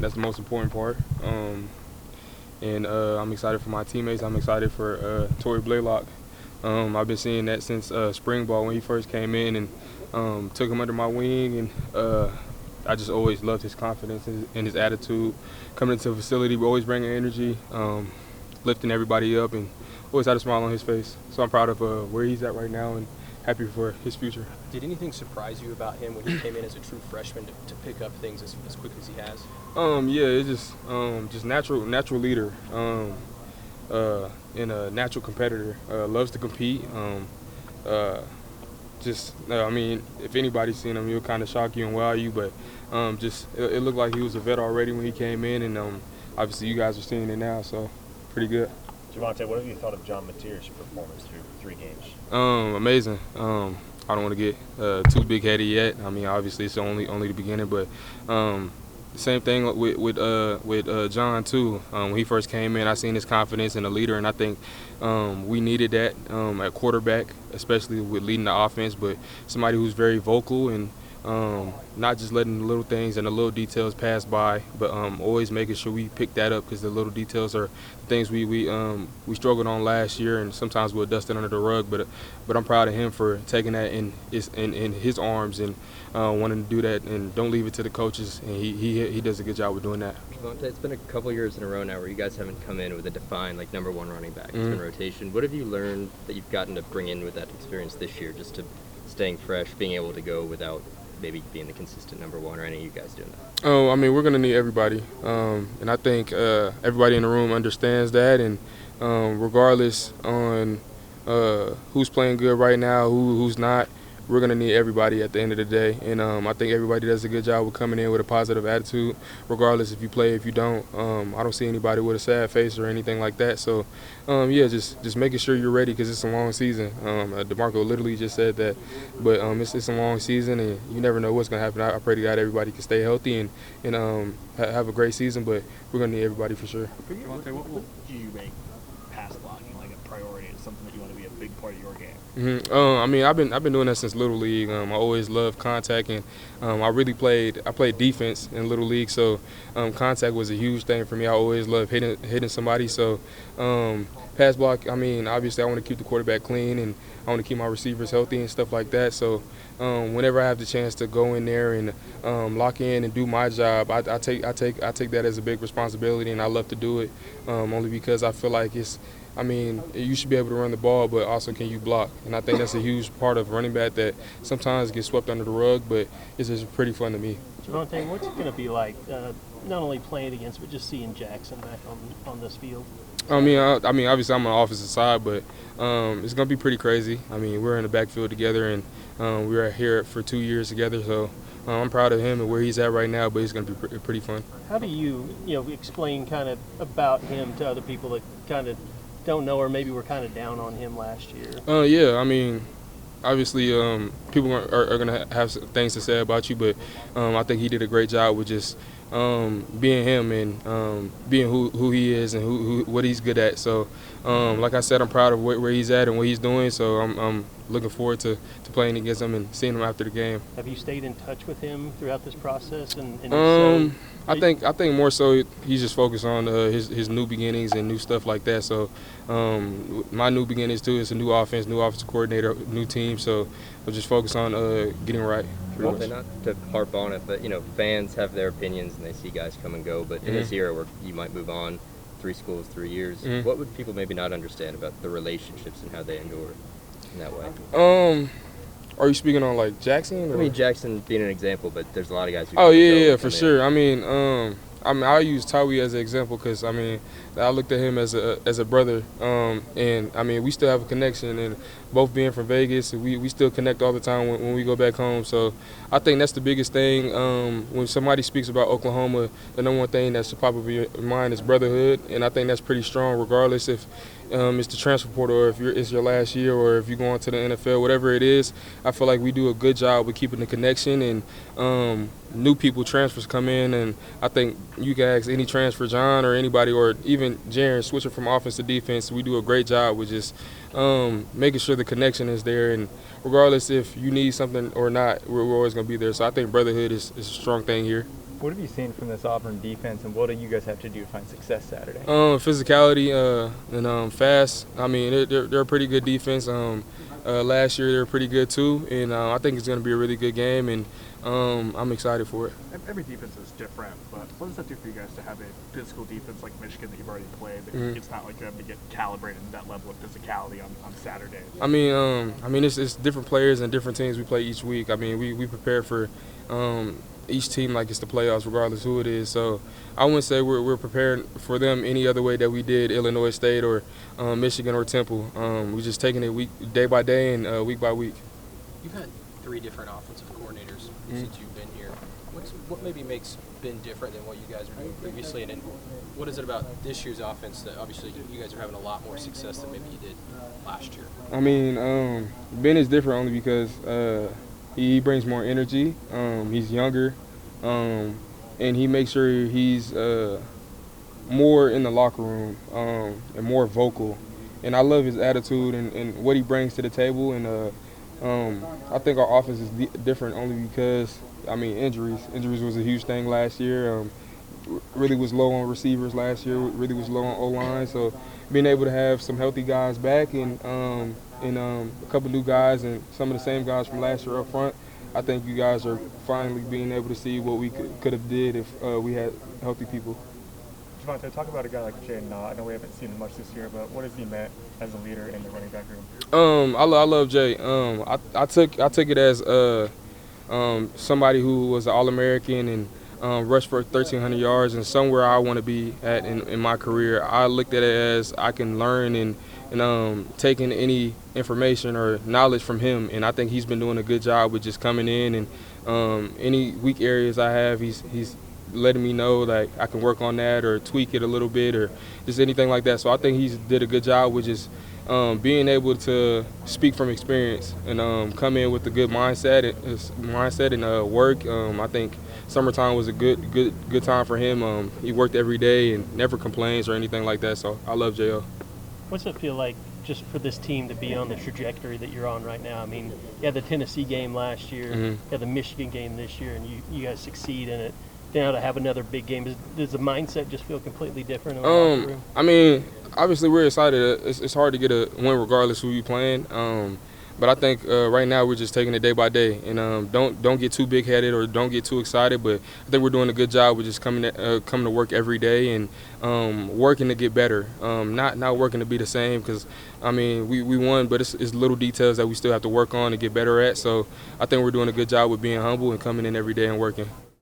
that's the most important part. And I'm excited for my teammates. I'm excited for Torrey Blaylock. I've been seeing that since spring ball when he first came in, and took him under my wing, and I just always loved his confidence and his attitude. Coming into the facility, always bringing energy, lifting everybody up, and always had a smile on his face. So I'm proud of where he's at right now and happy for his future. Did anything surprise you about him when he came in as a true freshman to pick up things as quick as he has? Yeah, it's just natural leader, and a natural competitor. Loves to compete. I mean, if anybody's seen him, he'll kind of shock you and wow you. But it looked like he was a vet already when he came in, and obviously you guys are seeing it now, so pretty good. Jovantae, what have you thought of John Mateer's performance through 3 games? Amazing. I don't want to get too big-headed yet. I mean, obviously it's only the beginning, but same thing with John too. When he first came in, I seen his confidence in a leader, and I think we needed that at quarterback, especially with leading the offense. But somebody who's very vocal and not just letting the little things and the little details pass by, but always making sure we pick that up, because the little details are things we struggled on last year, and sometimes we'll dust it under the rug. But I'm proud of him for taking that in his arms and wanting to do that, and don't leave it to the coaches. And he does a good job with doing that. Jovantae, it's been a couple years in a row now where you guys haven't come in with a defined number one running back. It's been rotation. What have you learned that you've gotten to bring in with that experience this year, just to staying fresh, being able to go without maybe being the consistent number one, or any of you guys doing that? Oh, I mean, we're going to need everybody. And I think everybody in the room understands that. And regardless on who's playing good right now, who's not, we're going to need everybody at the end of the day. And I think everybody does a good job with coming in with a positive attitude, regardless if you play, if you don't. I don't see anybody with a sad face or anything like that. So, yeah, just making sure you're ready, because it's a long season. DeMarco literally just said that. But it's a long season, and you never know what's going to happen. I pray to God everybody can stay healthy and have a great season, but we're going to need everybody for sure. Jovantae, what do you make pass blocking like a priority? It's something that you want to be a big part of your game? I mean, I've been doing that since Little League. I always loved contact, and I played defense in Little League, so contact was a huge thing for me. I always loved hitting somebody. So pass block, I mean, obviously I want to keep the quarterback clean, and I want to keep my receivers healthy and stuff like that. So whenever I have the chance to go in there and lock in and do my job, I take that as a big responsibility, and I love to do it only because I feel like you should be able to run the ball, but also can you block? And I think that's a huge part of running back that sometimes gets swept under the rug, but it's just pretty fun to me. Jovantae, what's it going to be like, not only playing against, but just seeing Jackson back on this field? I mean, obviously I'm on the offensive side, but it's going to be pretty crazy. I mean, we're in the backfield together, and we were here for 2 years together, so I'm proud of him and where he's at right now, but it's going to be pretty fun. How do you explain kind of about him to other people that kind of don't know, or maybe were kind of down on him last year? Yeah, I mean, obviously people are going to have some things to say about you, but I think he did a great job with just being him and being who he is and what he's good at. So, like I said, I'm proud of where he's at and what he's doing, so I'm looking forward to playing against him and seeing him after the game. Have you stayed in touch with him throughout this process? I think more so he's just focused on his new beginnings and new stuff like that. So my new beginnings too is a new offense, new offensive coordinator, new team. So I'm just focused on getting right. Not to harp on it, but fans have their opinions and they see guys come and go. But in this era where you might move on, 3 schools, 3 years, what would people maybe not understand about the relationships and how they endure in that way? Are you speaking on like Jackson? Or? I mean, Jackson being an example, but there's a lot of guys who. Oh yeah, for sure. I mean, I'll use Tawi as an example because I mean, I looked at him as a brother, and I mean, we still have a connection, and both being from Vegas, we still connect all the time when we go back home. So I think that's the biggest thing. When somebody speaks about Oklahoma, the number one thing that should pop up in your mind is brotherhood, and I think that's pretty strong, regardless if it's the transfer portal or if it's your last year or if you're going to the NFL, whatever it is. I feel like we do a good job with keeping the connection, and new people, transfers come in, and I think you can ask any transfer, John or anybody, or even Jaren, switching from offense to defense, we do a great job with just making sure the connection is there, and regardless if you need something or not, we're always going to be there. So I think brotherhood is a strong thing here. What have you seen from this Auburn defense, and what do you guys have to do to find success Saturday? Physicality and fast. I mean, they're a pretty good defense. Last year they were pretty good too, and I think it's going to be a really good game, and I'm excited for it. Every defense is different, but what does that do for you guys to have a physical defense like Michigan that you've already played? It's not like you have to get calibrated to that level of physicality on Saturday. I mean, it's different players and different teams we play each week. I mean, we prepare for each team like it's the playoffs, regardless who it is. So I wouldn't say we're preparing for them any other way that we did Illinois State or Michigan or Temple. We're just taking it day by day and week by week. You've had 3 different offensive coordinators since you've been here. What maybe makes Ben different than what you guys were doing previously, and then what is it about this year's offense that obviously you guys are having a lot more success than maybe you did last year? I mean, Ben is different only because he brings more energy. He's younger, and he makes sure he's more in the locker room and more vocal. And I love his attitude and what he brings to the table. And I think our offense is different only because, I mean, injuries. Injuries was a huge thing last year. Really was low on receivers last year. Really was low on O-line. So being able to have some healthy guys back and a couple new guys and some of the same guys from last year up front, I think you guys are finally being able to see what we could have did if we had healthy people. Jovantae, talk about a guy like Jaden. I know we haven't seen him much this year, but what has he meant as a leader in the running back room? I love Jay. I took it as somebody who was an All-American and rushed for 1,300 yards and somewhere I want to be at in my career. I looked at it as I can learn and taking any information or knowledge from him, and I think he's been doing a good job with just coming in and any weak areas I have, he's letting me know like I can work on that or tweak it a little bit or just anything like that. So I think he's did a good job with just being able to speak from experience and come in with a good mindset and work. I think summertime was a good time for him. He worked every day and never complains or anything like that. So I love JL. What's it feel like just for this team to be on the trajectory that you're on right now? I mean, you had the Tennessee game last year, you had the Michigan game this year, and you guys succeed in it. Now to have another big game, does the mindset just feel completely different in the locker room? I mean, obviously we're excited. It's hard to get a win regardless who you playing. But I think right now we're just taking it day by day and don't get too big-headed or don't get too excited. But I think we're doing a good job with just coming to work every day and working to get better. Not working to be the same because, I mean, we won, but it's little details that we still have to work on and get better at. So I think we're doing a good job with being humble and coming in every day and working.